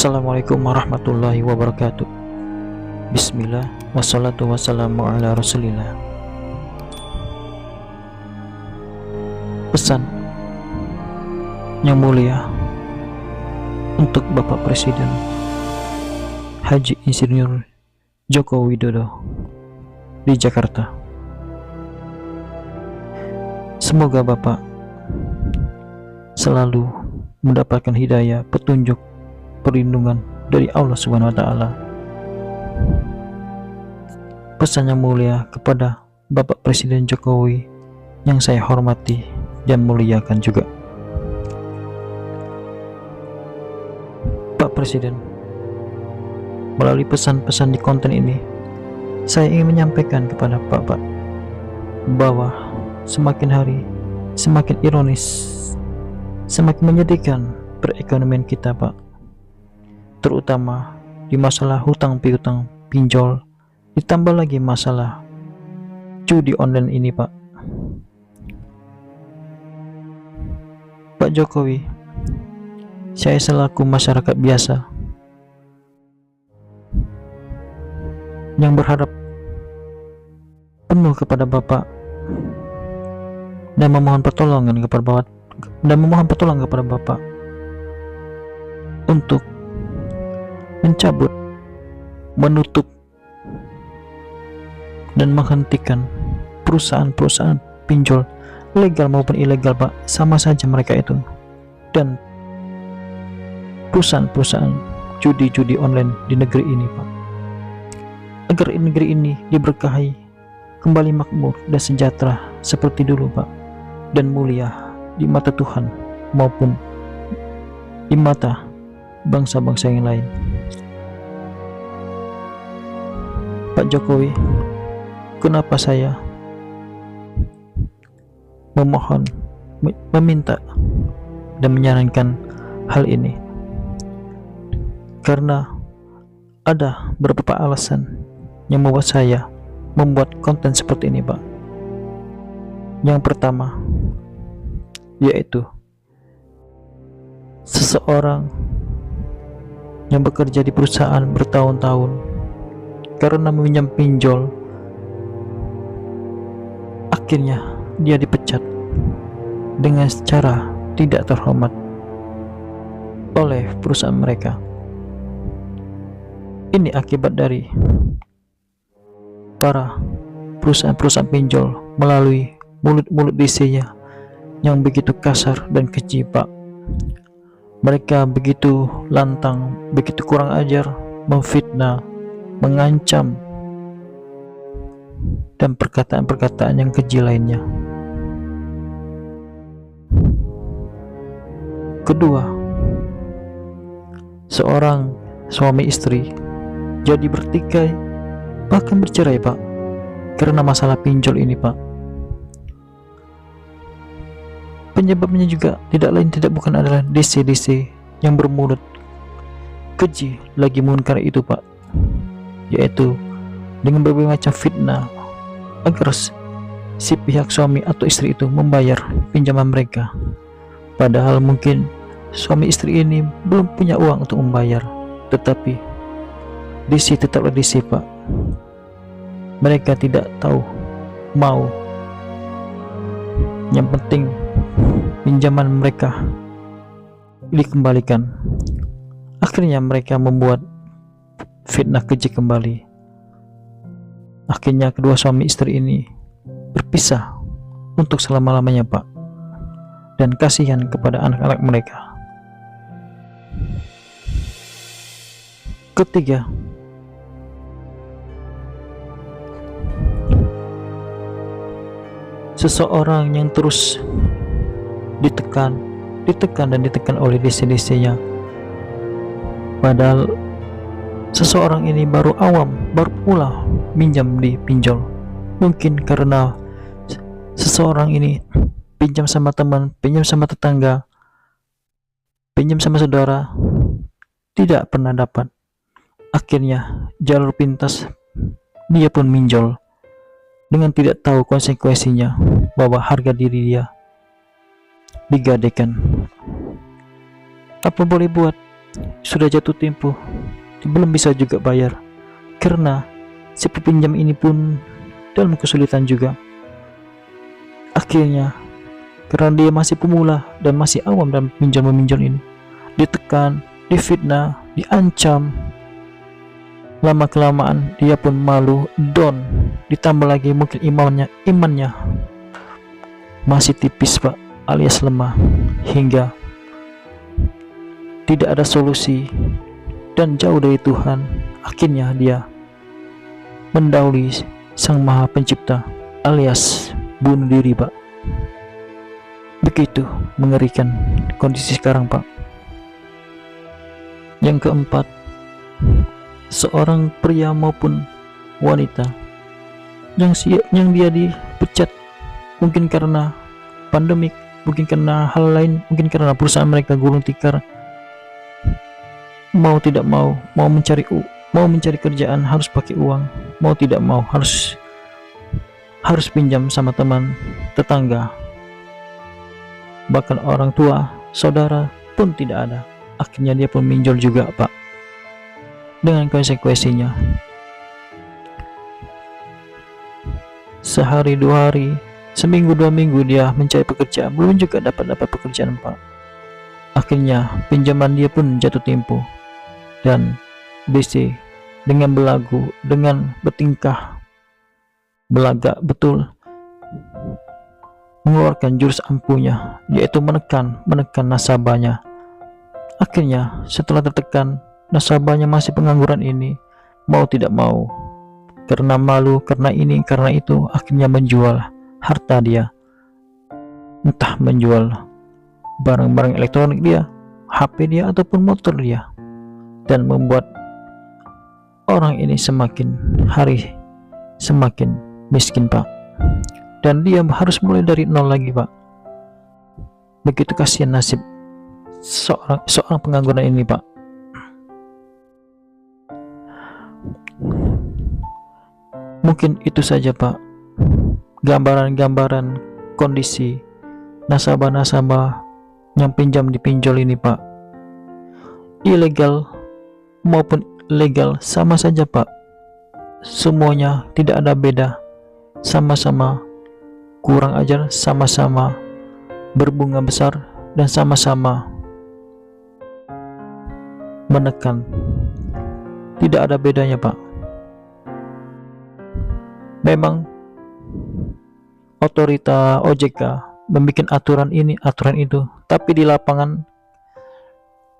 Assalamualaikum warahmatullahi wabarakatuh. Bismillah, wassalatu wassalamu ala rasulillah. Pesan yang mulia untuk Bapak Presiden Haji Insinyur Joko Widodo di Jakarta. Semoga Bapak selalu mendapatkan hidayah, petunjuk, perlindungan dari Allah Subhanahu wa Ta'ala. Pesan yang mulia kepada Bapak Presiden Jokowi yang saya hormati dan muliakan juga. Pak Presiden, melalui pesan-pesan di konten ini, saya ingin menyampaikan kepada Bapak bahwa semakin hari semakin ironis, semakin menyedihkan perekonomian kita, Pak, terutama di masalah hutang piutang pinjol, ditambah lagi masalah judi online ini, Pak. Pak Jokowi, saya selaku masyarakat biasa yang berharap penuh kepada Bapak dan memohon pertolongan kepada Bapak untuk mencabut, menutup, dan menghentikan perusahaan-perusahaan pinjol legal maupun ilegal, Pak. Sama saja mereka itu, dan perusahaan-perusahaan judi-judi online di negeri ini, Pak, agar negeri ini diberkahi, kembali makmur dan sejahtera seperti dulu, Pak, dan mulia di mata Tuhan maupun di mata bangsa-bangsa yang lain. Pak Jokowi, kenapa saya memohon, meminta, dan menyarankan hal ini? Karena ada beberapa alasan yang membuat saya membuat konten seperti ini, Pak. Yang pertama, yaitu seseorang yang bekerja di perusahaan bertahun-tahun, karena meminjam pinjol, akhirnya dia dipecat dengan cara tidak terhormat oleh perusahaan mereka. Ini akibat dari para perusahaan-perusahaan pinjol melalui mulut-mulut DC-nya yang begitu kasar dan keji, Pak. Mereka begitu lantang, begitu kurang ajar, memfitnah, mengancam, dan perkataan-perkataan yang keji lainnya. Kedua, seorang suami istri jadi bertikai, bahkan bercerai, Pak, karena masalah pinjol ini, Pak. Penyebabnya juga tidak lain tidak bukan adalah DC-DC yang bermulut keji lagi munkar itu, Pak, yaitu dengan berbagai macam fitnah agar si pihak suami atau istri itu membayar pinjaman mereka, padahal mungkin suami istri ini belum punya uang untuk membayar, tetapi DC tetaplah DC, Pak. Mereka tidak tahu mau, yang penting pinjaman mereka dikembalikan. Akhirnya mereka membuat fitnah keji kembali. Akhirnya kedua suami istri ini berpisah untuk selama-lamanya, Pak, dan kasihan kepada anak-anak mereka. Ketiga, seseorang yang terus ditekan oleh DC-DC-nya, padahal seseorang ini baru pula minjam di pinjol. Mungkin karena seseorang ini pinjam sama teman, pinjam sama tetangga, pinjam sama saudara, tidak pernah dapat. Akhirnya jalur pintas dia pun minjol dengan tidak tahu konsekuensinya bahwa harga diri dia digadaikan. Apa boleh buat, sudah jatuh tempo, belum bisa juga bayar, karena si pinjam ini pun dalam kesulitan juga. Akhirnya, karena dia masih pemula dan masih awam dalam pinjam-meminjam ini, ditekan, difitnah, diancam. Lama-kelamaan dia pun malu, down. Ditambah lagi mungkin imannya masih tipis Pak, alias lemah, hingga tidak ada solusi dan jauh dari Tuhan. Akhirnya dia mendahului Sang Maha Pencipta, alias bunuh diri Pak. Begitu mengerikan kondisi sekarang Pak. Yang keempat, seorang pria maupun wanita yang dia dipecat, mungkin karena pandemik, mungkin karena hal lain, mungkin karena perusahaan mereka gulung tikar, mau tidak mau mencari kerjaan harus pakai uang, mau tidak mau harus pinjam sama teman, tetangga, bahkan orang tua, saudara pun tidak ada. Akhirnya dia pun minjol juga Pak, dengan konsekuensinya sehari, 2 hari, seminggu, 2 minggu dia mencari pekerjaan, belum juga dapat pekerjaan Pak. Akhirnya pinjaman dia pun jatuh tempo, dan DC dengan belagu, dengan bertingkah belagak betul, mengeluarkan jurus ampuhnya, yaitu menekan nasabahnya. Akhirnya setelah tertekan, nasabahnya masih pengangguran ini, mau tidak mau, karena malu, karena ini, karena itu, akhirnya menjual harta dia, entah menjual barang-barang elektronik dia, HP dia, ataupun motor dia, dan membuat orang ini semakin hari semakin miskin Pak, dan dia harus mulai dari nol lagi Pak. Begitu kasihan nasib seorang pengangguran ini Pak. Mungkin itu saja Pak, gambaran kondisi nasabah-nasabah yang pinjam dipinjol ini Pak. Ilegal maupun legal sama saja Pak, semuanya tidak ada beda, sama-sama kurang ajar, sama-sama berbunga besar, dan sama-sama menekan. Tidak ada bedanya Pak. Memang otorita OJK membuat aturan ini, aturan itu, tapi di lapangan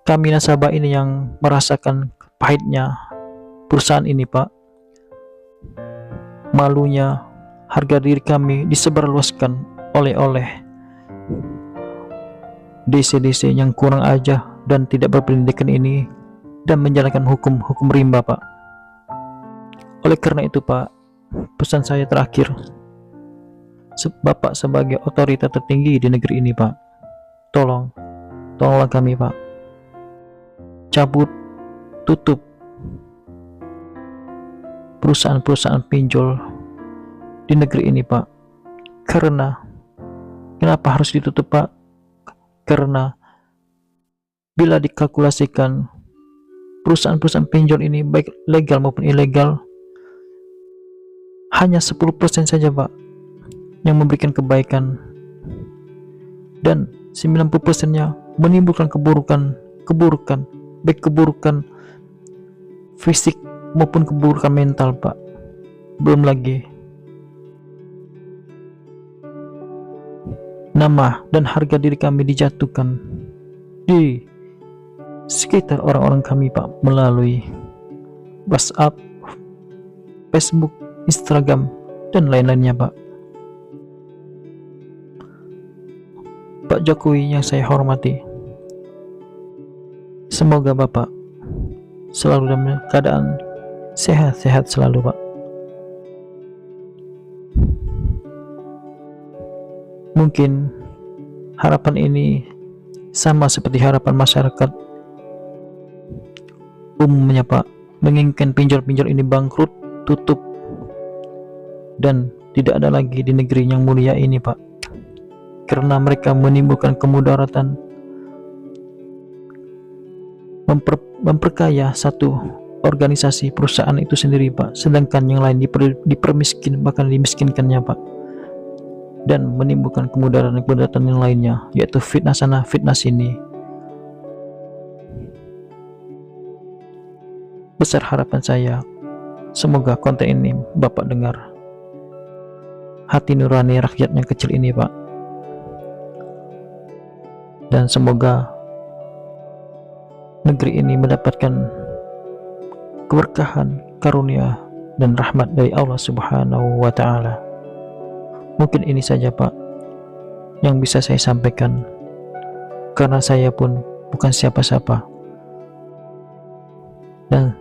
kami nasabah ini yang merasakan pahitnya perusahaan ini Pak. Malunya harga diri kami disebarluaskan oleh DC yang kurang ajar dan tidak berpendidikan ini, dan menjalankan hukum rimba Pak. Oleh karena itu Pak, pesan saya terakhir, Bapak sebagai otoritas tertinggi di negeri ini Pak, tolonglah kami Pak, tutup perusahaan-perusahaan pinjol di negeri ini Pak. Kenapa harus ditutup Pak? Karena bila dikalkulasikan perusahaan-perusahaan pinjol ini, baik legal maupun ilegal, hanya 10% saja Pak yang memberikan kebaikan, dan 90%-nya menimbulkan keburukan, baik keburukan fisik maupun keburukan mental Pak. Belum lagi nama dan harga diri kami dijatuhkan di sekitar orang-orang kami Pak, melalui WhatsApp, Facebook, Instagram, dan lain-lainnya Pak. Pak Jokowi yang saya hormati, semoga Bapak selalu dalam keadaan sehat-sehat selalu Pak. Mungkin harapan ini sama seperti harapan masyarakat umumnya Pak, menginginkan pinjol-pinjol ini bangkrut, tutup, dan tidak ada lagi di negeri yang mulia ini Pak, karena mereka menimbulkan kemudaratan memperkaya satu organisasi perusahaan itu sendiri Pak, sedangkan yang lain dipermiskin, bahkan dimiskinkannya Pak, dan menimbulkan kemudaratan yang lainnya, yaitu fitnah sana fitnah sini. Besar harapan saya, semoga konten ini Bapak dengar hati nurani rakyat yang kecil ini Pak, dan semoga negeri ini mendapatkan keberkahan, karunia, dan rahmat dari Allah Subhanahu wa Ta'ala. Mungkin ini saja Pak yang bisa saya sampaikan, karena saya pun bukan siapa-siapa, dan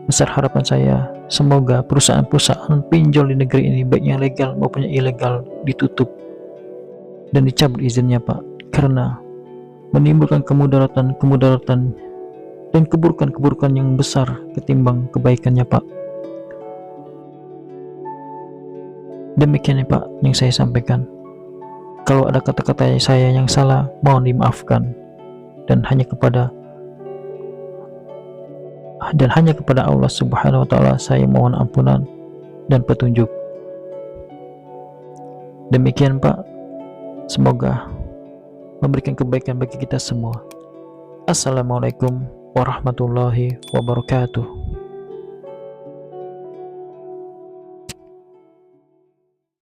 besar harapan saya semoga perusahaan-perusahaan pinjol di negeri ini, baik yang legal maupun yang ilegal, ditutup dan dicabut izinnya Pak, karena menimbulkan kemudaratan dan keburukan yang besar ketimbang kebaikannya Pak. Demikian ya Pak yang saya sampaikan. Kalau ada kata-kata saya yang salah, mohon dimaafkan, dan hanya kepada Allah Subhanahu wa Ta'ala saya mohon ampunan dan petunjuk. Demikian Pak, semoga memberikan kebaikan bagi kita semua. Assalamualaikum warahmatullahi wabarakatuh.